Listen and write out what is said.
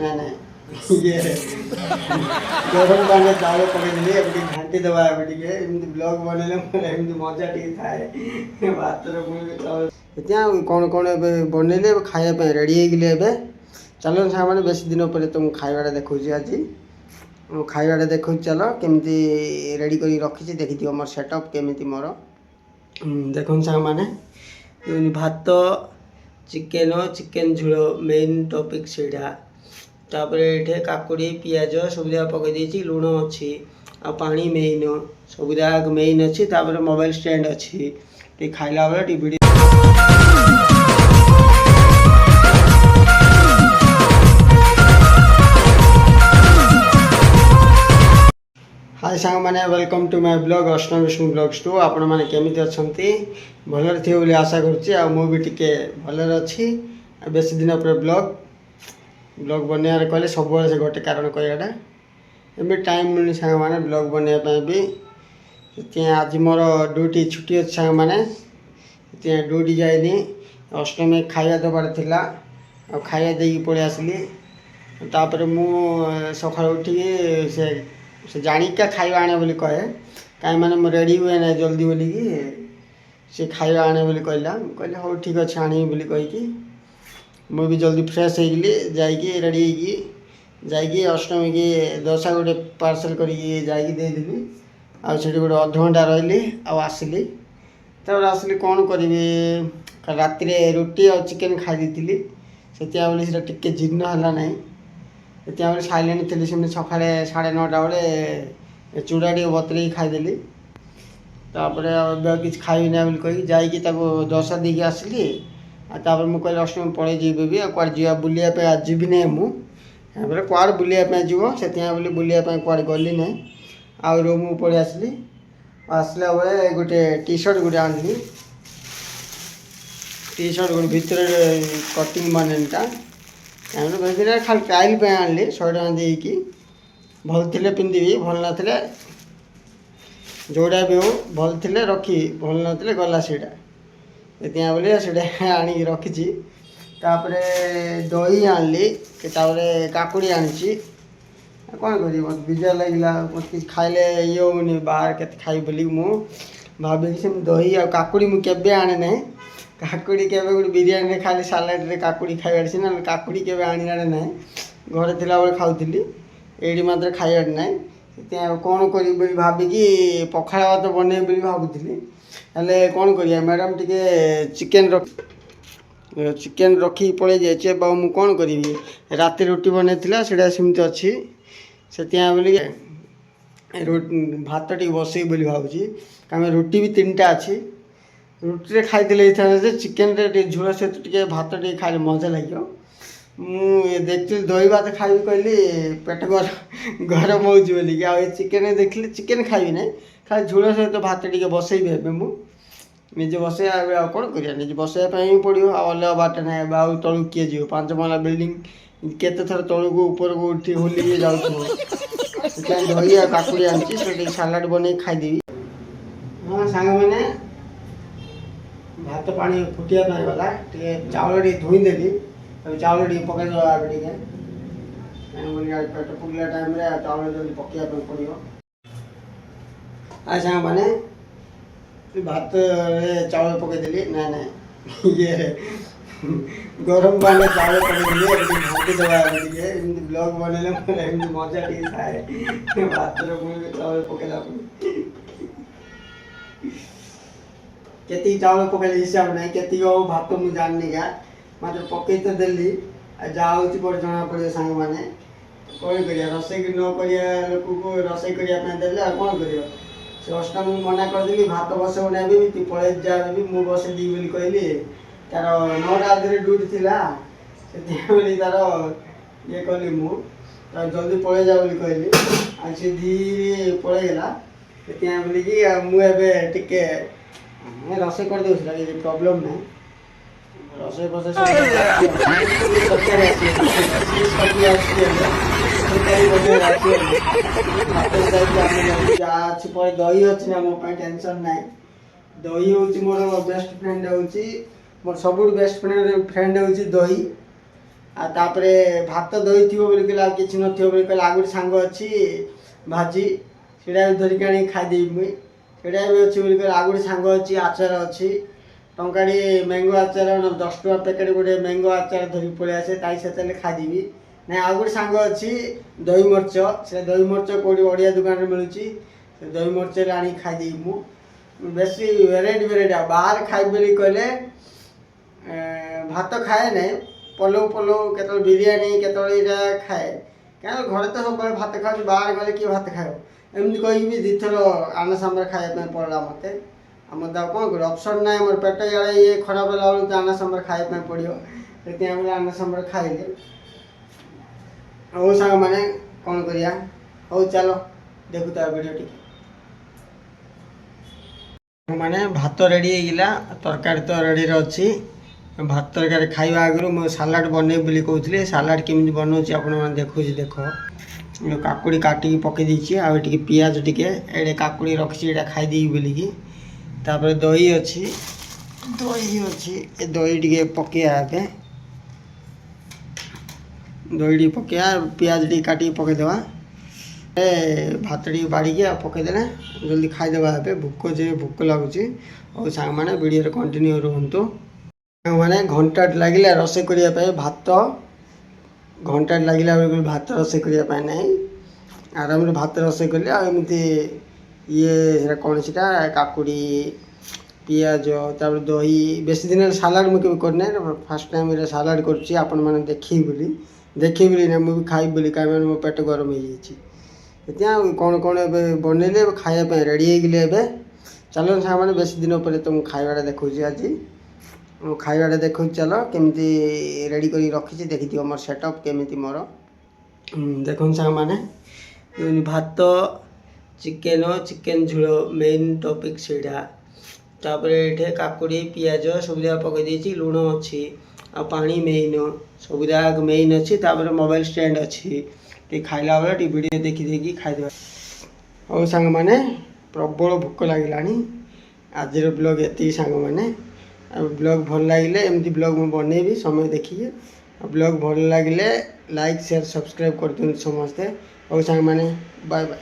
ନା ନା ଇଏ ଗରମ ପାଣିରେ ଚାଉଳ ପକେଇଦେଲି ଏବେ ଟିକେ ଘାଣ୍ଟି ଦେବା ଏବେ ଟିକେ ଏମିତି ବ୍ଲଗ୍ ବନେଇଲେ ମୋର ଏମିତି ମଜା ଟିକେ ଥାଏ ଭାତର ପୁଣି ଚାଉଳ ସେଥିପାଇଁ କ'ଣ କ'ଣ ଏବେ ବନେଇଲେ ଏବେ ଖାଇବା ପାଇଁ ରେଡ଼ି ହେଇଗଲି ଏବେ ଚାଲ ସାଙ୍ଗମାନେ ବେଶୀ ଦିନ ପରେ ତୁମକୁ ଖାଇବାଟା ଦେଖାଉଛି ଆଜି ମୁଁ ଖାଇବାଟା ଦେଖାଉଛି ଚାଲ କେମିତି ରେଡ଼ି କରି ରଖିଛି ଦେଖିଥିବ ମୋର ସେଟଅପ୍ କେମିତି ମୋର ଦେଖନ୍ତୁ ସାଙ୍ଗମାନେ ଭାତ ଚିକେନ୍ ଝୋଳ ମେନ୍ ଟପିକ୍ ସେଇଟା तापर ये काकुड़ी पियाज सुविधा पकई देती लुण अच्छी आ पानी मेन सुविधा मेन अच्छी तापर मोबाइल स्टैंड अच्छी टे खाइला बेले टीवी हाय सांग मैंने वेलकम टू माय ब्लॉग अष्ट विष्णु ब्लॉग्स टू आपण मैंने केमी अच्छा भलरे थे बोली आशा करुँचे भलरे अच्छी बेसी दिन पर ब्लॉग बनवार कहले सब से गोटे कारण कहटा एम टाइम मिलनी सांग मैंने ब्लॉग बनवाई भी आज मोर ड्यूटी छुट्टी अच्छे सांग मैंने ड्यूटी जाइनी अष्टमी खाଇବା देवार थिला खाଇବା देकी पड़े आसली तापर मु सकाल उठिकी से जाणिका खाଇବା आने बोली कहे कहीं मैंने मु रेडी हुए ना जल्दी बोलिकी से खाଇବା आने बोली कहला कहले हाँ ठीक अच्छे आनी बोली कहीकि मुझे भी जल्दी फ्रेश होगी जाइकी रेडी होगी अष्टमी की दशा गोटे पार्सल करदेवी आठ गोटे अध घंटा रही आसली तब आसली कौन करी राति रुटी और चिकेन खाई दी से टे जीर्ण है ना से साइलेंट थी से सका 9:30 बेले चूड़ा टे बतरे खाईदेली कि खाई ना कही जाकि दशा देकी आसली तापर मुझे कहली अष्टमी पड़े जीवी कौड़ जा बुलापी आज जीवी ना मुझे कौड़ बुलापी जीव से बुलापी कौड़ गली ना आ रूम पड़े आसली आसला बेले गोटे टी शर्ट गोटे आनी टी शर्ट गोटे भितर कटिंग बनेटा खाली ट्रायल पे आनली 100 टका देकी भल थे पिंधि भल ना जोड़ा भी हो भल थे रखी भल ना गला सीटा बोले से आनी रखी तापर दही आनली काकुड़ी आनी कौन कर विजा लगे मत कि खाइले ये होनी बाहर के खाई बोली मु भाभी दही आ काकुड़ी मुझे आने ना काकुड़ी के गोटे बिरियानी खाली सालाड काकुड़ी खाइबार से ना काकुड़ी के आने ना घरे थिला बेले खाऊली ये मात्र खाइबार ना कौन करी भाविकी पखाड़ भात बन भावुली हेल्ले कौन करिया मैडम टी चिकेन रखी पड़े जाइए मुझे कौन करी राति रुटी बन सेमती अच्छी से बोली भात टी बसई बोली भावुची कहीं रुटी भी 3टा अच्छी रुटी खाई चिकेन झोल सहित टे भात टे खाई मजा लगे मुझे देखी दही भात खाई कहली पेट गरम हो बोलिकी आ चिकेन देखिए चिकेन खाई ना खाली झोल सहित भात टे बसई निजे बसे कौन कर निजे बसवाई ही पड़ो अलग बाट ना आउ तलू किए जी 5 महला बिल्डिंग केते थर तलू को ऊपर को उठी होली जाऊँ दही आ काकुड़ी आनी सालाड बन खाईदेवी हाँ सांग मैंने भात पानी फुटिया गला चाउल टे धोईदेली चाउल टे पकईदा टे पेट फुला टाइम चाउल जल्दी पकड़ा पड़ो आ सांग मैंने भात चावल पकईदेली ना ना ये गरम पानी चावल पकईदेली घाटी देवा ब्लॉग बनइले मोर मजा टे थाए भातर चावल पकईला केती चावल पकईले हिसाब ना केती भात मुझे जाननी क्या मात्र पकई तो देली जाऊँ पर जना पड़े सांग मैंने कौन कर रोसे न कर लोक को रोसे करने कौन कर से अष्टमी मना करदेली भात बसो ना भी तू पड़े जा भी मुझे बसई दी बोली कहली तार 9टा ड्यूटी थिला से तार ये कली मु जल्दी पड़े जा बोली कहली आ से धीरे पड़ेगला से बोलिकी मुझे टिके रोसे कर दूसरा प्रॉब्लम ना रोसे फसे दही अच्छी ना मो टेंशन ना दही हूँ मोर बेस्ट फ्रेंड हूँ मोर सब बेस्ट फ्रेंड हूँ दही तापर भात दही थी बोली कहले किसी नथियो बोली कहले आगुरी सांग अच्छी भाजी सीटा भी धरिक आनी खाईदेवी मुई सीटा भी अच्छी बोली कहले आगुरी सांग अच्छी आचार अच्छी टंकाड़ी मैंगो आचार 10 टका पैकेट गोटे मैंगो आचार धरिक पलि आसे ताई से खाईदेवी ना आगुरी सांग अच्छी दही मर्च से दही मर्च कौटी बढ़िया दुकान मिलूँ से दही मर्च आनी खाईदेवी मु बेसी वेराइटी बाहर खाई बोली कहले भात खाए ना पलौ पलौ केतल बिरियानी केतल ये खाए क्या घर तो सब भात खाऊ बाहर गले किए भात खाओ एमती कही दी थर आना सांबर खाया पड़ा मत मत कौन कर ऑप्शन ना मोर पेट इे ये खराब है तो आना सांबर खाया पड़ो से आना सांबर खाइले हो सांग मैंने कौन करिया हो चलो देखु तो वीडियो टी माने भात रेडी होगा तरकारी तो रेडी अच्छी भात तरकारी खाଇବା आगु मो सालाड बने बोली कहते सालाड केमी बनाऊँगी आपण मैंने देखुच देख काकुड़ी काटिकी पकई देती आगे पियाज टे काकुड़ी रखी खाईदेवी बोलिकी तापर दही अच्छी दही टे पकईया दही टे पकईया पियाज टे काटिकी पकईदेवा भात टे बाड़िकी पकईदे जल्दी खाईदेवा भूक भूक लगुच और सांग मैंने वीडियो कंटिन्यू रुहतु मैंने घंटा लगे रोसे करने भात घंटा लगे भात रोसे करने ना आराम भात रोसे कले आमती ये कौन सी काकुड़ी पियाज तापर दही बेस दिन सालाड मुझे करना फास्ट टाइम सालाड कर देखी बोली ना मुझे खाई बोली कहीं मो पेट गरम हो कौन कौन बनइले खायापी रेडी होगले चलो सामान बेस दिन पर तुमको खाइबा देखा आज खाइबा देखो चलो केमती रेडी कर रखी देखी मोर सेटअप केमी मोर देखो सांग मैंने भात चिकेन झोल मेन टॉपिक सेटा तापर ये काकुड़ी पियाज सबुदा पकई देती लुण अच्छी आ पानी मेन सबुदा मेन अच्छी तापर मोबाइल स्टैंड अच्छी खाइला बेले वीडियो देखी देखी खाईदे और सांग मैंने प्रबल भोक लगे आज ब्लॉग ये सांग मैंने ब्लॉग भल लगे एमती ब्लॉग मुझे बनईबी समय देखिए ब्लॉग भल लगे लाइक शेयर सब्सक्राइब कर दिखाते समस्ते और सांग मैंने बाय बाय।